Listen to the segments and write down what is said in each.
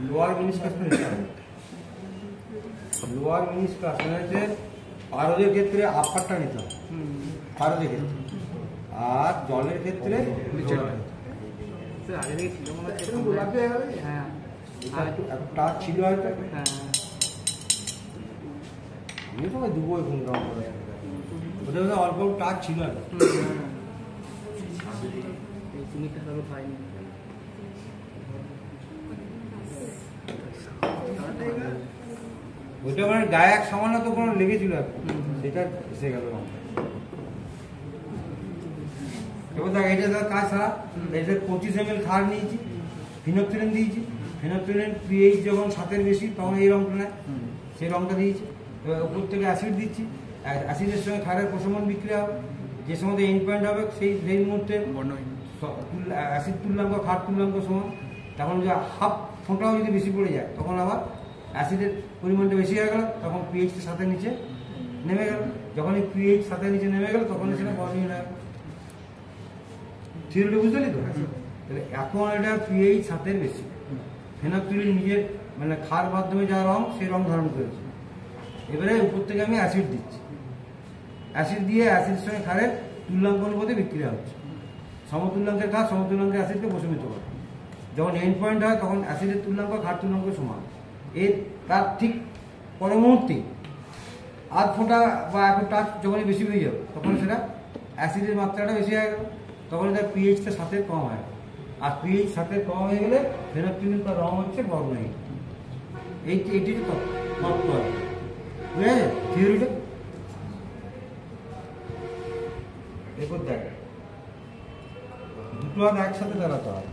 Lower meniscus lower meniscus মানে হচ্ছে পারদের ক্ষেত্রে আপারটা নিতে হবে, পারদের ক্ষেত্রে, আর জলের ক্ষেত্রে টাচ ছিল হয়তো। আমি তো দুবো এখন রং করে ওদের অল্প টাচ ছিল আর ওইটা মানে গায়ে এক সামান্য তো কোনো লেগেছিল সেটা এসে গেল। এবার দেখ এটা ধর কাজ ছাড়া এটা 25 ml খার নিয়েছি, ফিনোপ্থিলিন দিয়েছি, ফিনোপ্থিলিন পিএইচ যখন 7-এর বেশি তখন এই রঙটা নেয়, সেই রঙটা দিয়েছি। এবার উপর থেকে অ্যাসিড দিচ্ছি, অ্যাসিডের সঙ্গে খারের প্রশমন বিক্রিয়া হবে, যে সময় এন্ড পয়েন্ট হবে সেই মুহূর্তে অ্যাসিড তুল্যাঙ্ক খার তুল্যাঙ্ক সমান। তখন যে হাফ ফোঁটাও যদি বেশি পড়ে যায় তখন আবার অ্যাসিডের পরিমাণটা বেশি হয়ে গেল, তখন পিএইচটা 7-এর নিচে নেমে গেল। যখন এই পিএইচ 7-এর নিচে নেমে গেল তখন সেটা বর্ণহীন হয়ে গেল। থিওরিটা বুঝতে পারলি তো? তাহলে এখন এটা পিএইচ 7-এর বেশি, ফেনোপ্থিলিন নিজের মানে খার মাধ্যমে যা রং সেই রং ধারণ করেছে। এবারে উপর থেকে আমি অ্যাসিড দিচ্ছি, অ্যাসিড দিয়ে অ্যাসিডের সঙ্গে খারের তুল্যাঙ্ক অনুপাতে বিক্রিয়া হচ্ছে। সমতুল্যাঙ্কের খার সমতুল্যাঙ্কের অ্যাসিডকে প্রশমিত করে। যখন এন্ড পয়েন্ট হয় তখন অ্যাসিডের তুল্যাঙ্ক খার তুল্যাঙ্ক সমান। এর তার ঠিক পরের মুহূর্তে আধ ফোঁটা বা এক টাচ যখনই বেশি হয়ে যাবে তখন সেটা অ্যাসিডের মাত্রাটা বেশি হয়ে গেল, তখন তার পিএইচটা 7-এর কম হয়। আর পিএইচ 7-এর কম হয়ে গেলে ফেনোপ্থিলিন তার রং হচ্ছে বর্ণহীন। এইটি তত্ত্ব আছে, বুঝে গেছে থিওরিটা? এরপর দেখ দুটো হাত একসাথে দাঁড়াতে হয়,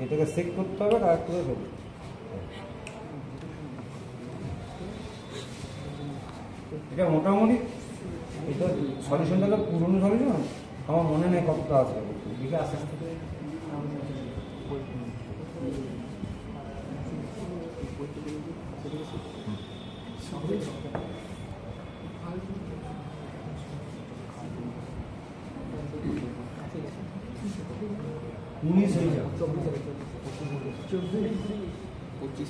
এটাকে চেক করতে হবে আর একটু এটা মোটামুটি এটা সলিউশনটা তো পুরনো সলিউশন, আমার মনে নেই কতটা আছে, দিকে আস্তে আস্তে 19 হয়ে যাবে, 25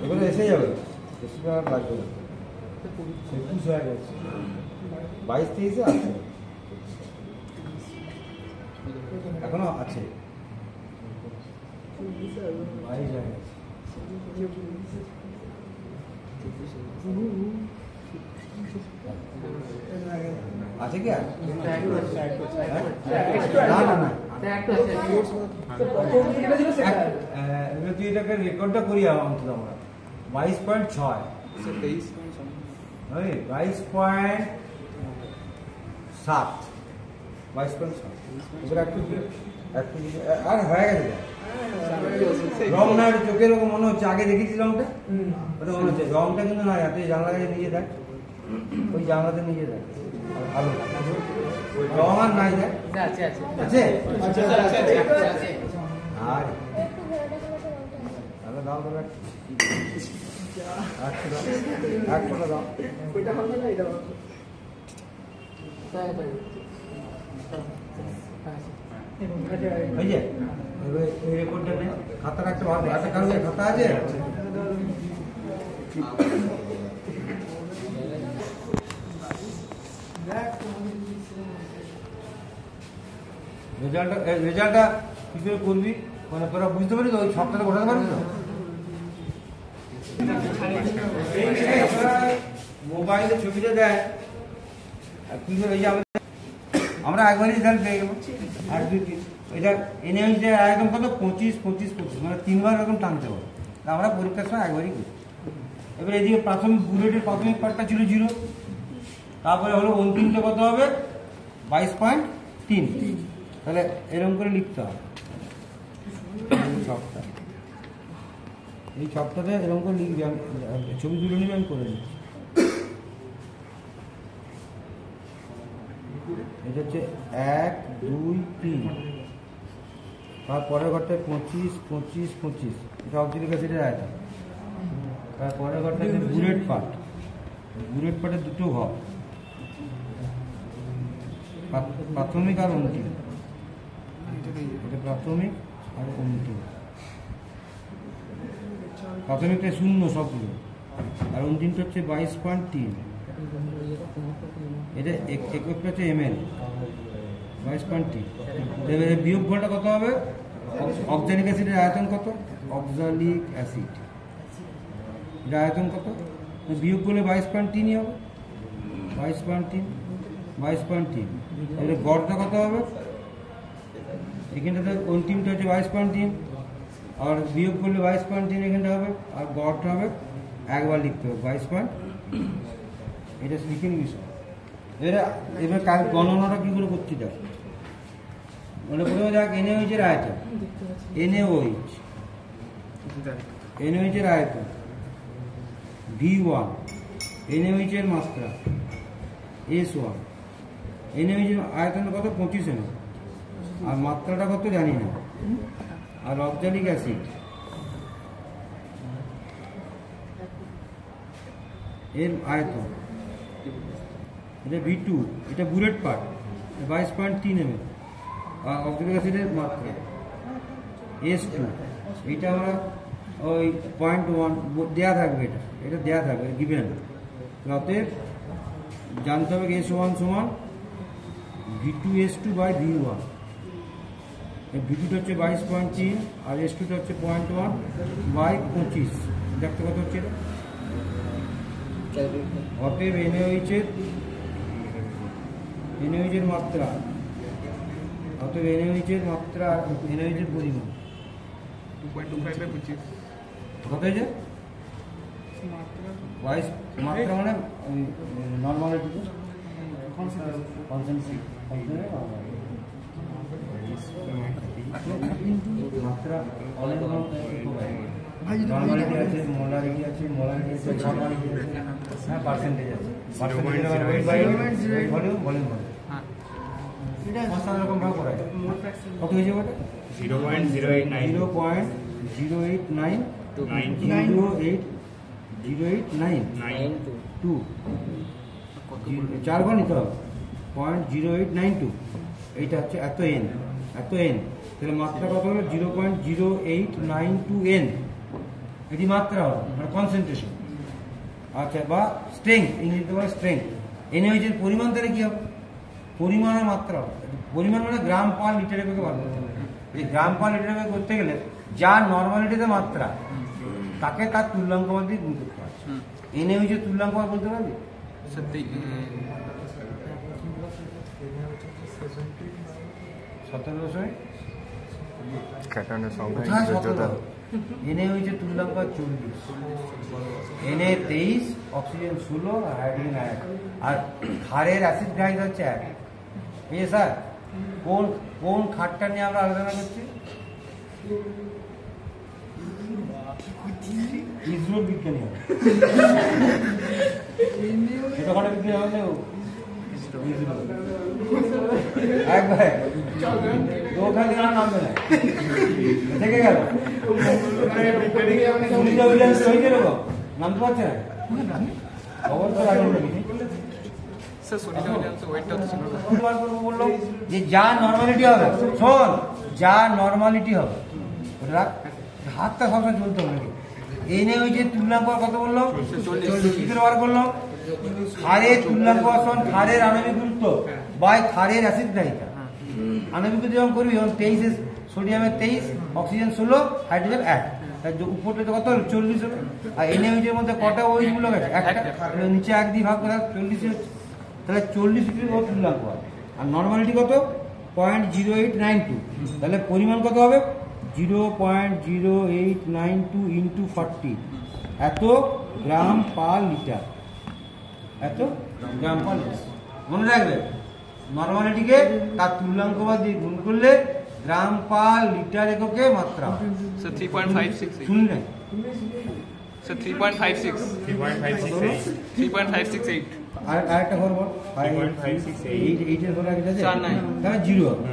এবারে এসে যাবে, বেশি আর লাগবে না, 21 হয়ে গেছে, 22-23 আছে, এখনো আছে, 22 হয়ে গেছে। আছে কি? না না না, তুই এটাকে রেকর্ডটা করি অন্তত আমরা 22.6 22.7 এবার একটু আর হয়ে গেছে রং না, চোখের রকম মনে হচ্ছে, আগে দেখেছি রংটা ওটা মনে হচ্ছে, রংটা কিন্তু না, তুই জানলা কাছে নিয়ে দেখ, ওই জানলাতে নিয়ে দেখ, ভালো রং আর নাই দেখ আছে আর তাহলে দাও তো এক ফোটা দাও, এই যে এই রেকর্ডটা নেই, খাতাটা একটা ভালো আছে, কারণ খাতা আছে, রেজাল্টটা কি করে করবি, মানে তোরা বুঝতে পারি তো, ওই সবটাতে বোঝাতে পারবি তো, মোবাইলে ছবিটা দেয় কি করে, এই যে আমরা একবারই রেজাল্ট পেয়ে গেলাম, 1 2 3 এটা এনে হচ্ছে একদম কত 25 মানে 3বার এরকম টানতে হবে, আমরা পরীক্ষার সময় একবারই করি। এবার এদিকে প্রাথমিক বুলেটের প্রাথমিক পার্টটা ছিল 0, তারপরে হলো অন্তিমটা কত হবে 22.3, তাহলে এরকম করে লিখতে হবে, এই ছকটাতে এরকম করে লিখবি, আমি ছবি তুলে নিবি, আমি করে নিচ্ছি। এটা হচ্ছে 1 2 3 তারপরের ঘরটায় 25, 25, 25, এটা অক্সিলিক অ্যাসিডের আয়তন। তারপরের ঘরটা হচ্ছে বুরেট পার্ট। বুরেট পার্টের দুটো ঘর, প্রাথমিক আর অন্তিম। এটা প্রাথমিক আর অন্তিম। প্রাথমিকটা 0 সবগুলো, আর অন্তিমটা হচ্ছে 22.3। এটা এককটা হচ্ছে ml, 22.3। এবারে বিয়োগ ঘরটা কত হবে? অক্সালিক অ্যাসিডের আয়তন কত? অক্সালিক অ্যাসিড এর আয়তন কত? বিয়োগ করলে 22.3 হবে। 22.3। এবারে গড়টা কত হবে? এখানটাতে অন্তিমটা হচ্ছে 22.3, আর বিয়োগ করলে 22.3 এখানটা হবে, আর গড়টা হবে একবার লিখতে হবে 22. এটা লিখে নিবি সব। এবার গণনাটা কী করে করছি দেখ। মানে প্রথমে দেখ NaOH এর আয়তন, NaOH এর আয়তন V1, NaOH এর মাত্রা S1। NaOH এর আয়তন কত? 25 ml, আর মাত্রাটা কত জানি না। আর অক্সালিক অ্যাসিড এর আয়তন, এটা V2, এটা বুলেট পার্ট 22.3 ml, আর অক্সালিক অ্যাসিডের মাত্রা S2। এইটা আমরা ওই 0.1 দেওয়া থাকবে, এটা দেওয়া থাকবে গিভেন। অতএব জানতে হবে S1 সমান V2S2/V1। V2টা হচ্ছে 22.3, আর S2টা হচ্ছে 0.1/25। দেখতে কত হচ্ছে এটা? অতএব NaOH এর মাত্রা, অতএব NaOH এর মাত্রা, NaOH এর পরিমাণ 2.25/25 কত হয়েছে? মাত্রা মানে নর্মালিটি, মাত্রা অনেক নর্মালিটি আছে, মোলারিটি আছে, হ্যাঁ পার্সেন্টেজ আছে, ভলিউম রকম ভাগ করা যায়। কত হয়েছে ওটা? 0.089 4 ঘর নিতে হবে, 0.0892। এইটা হচ্ছে এত n, তাহলে মাত্রা কত হলো? 0.0892 n। এটি মাত্রা হলো, মানে কনসেন্ট্রেশন। আচ্ছা, বা স্ট্রেংথ, ইংরেজিতে বলে স্ট্রেংথ। NaOH এর পরিমাণ তাহলে কি হবে? পরিমাণ আর মাত্রা হবে। পরিমাণ মানে গ্রাম পার লিটারে বেগে বার করতে হবে। এই গ্রাম পার লিটারে বেগে করতে গেলে যার নর্মালিটিতে মাত্রা, তাকে তার তুল্যাঙ্ক মান দিয়ে গুণ করতে হবে। NaOH এর তুল্যাঙ্ক মান বলতে পারবি? 1700। NaOH এর তুল্যাঙ্ক 40, Na 23, অক্সিজেন 16, আর হাইড্রোজেন 1। আর ক্ষারের অ্যাসিড গ্রাহিত হচ্ছে 1। এই স্যার কোন ক্ষারটা নিয়ে আমরা আলোচনা করছি? ইসরোর বিজ্ঞানী হবে, এটা ওখানে বিজ্ঞানী হবে। একবার ওখানে নামবে না, থেকে গেল নামতে পারছে না। খবর তো বললো যে যা নর্মালিটি হবে, শোন, যা নর্মালিটি হবে হাতটা সবসময় চলতে হবে। NaOH এর তুল্যাঙ্ক কত বললো? 40 বার করলো। ক্ষারের তুল্যাঙ্ক সমান ক্ষারের আণবিক গুরুত্ব বাই ক্ষারের অ্যাসিড গ্রাহিতা। আণবিক গুরুত্ব যেমন করবি, যেমন 23, সোডিয়ামের 23, অক্সিজেন 16, হাইড্রোজেন 1। উপরটা কত হলো? 40 হলো। আর NaOH এর মধ্যে কটা OH গুলো গেছে? একটা। নিচে 1 দিয়ে ভাগ করে 40 হচ্ছে, তাহলে 40 তুল্যাঙ্ক হয়। আর নর্মালিটি কত? 0.0892। তাহলে পরিমাণ কত হবে? 0.0892 ইন্টু 40, এত গ্রাম পার লিটার। এত গ্রাম পার লিটার। মনে রাখবে, নর্মালিটিকে তার তুল্যাঙ্ক দিয়ে গুণ করলে গ্রাম পার লিটার এককে মাত্রা। 3.56 শুনলি না? 3.568 আর আরেকটা ঘর বল, 8 এর ঘর একটা আছে, তাহলে 0 হবে।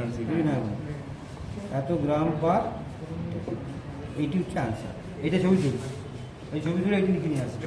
এত গ্রাম পার, এইটি হচ্ছে আনসার। এটা ছবি তুলি, এই ছবি তুলে এইটি লিখে নিয়ে আসবে।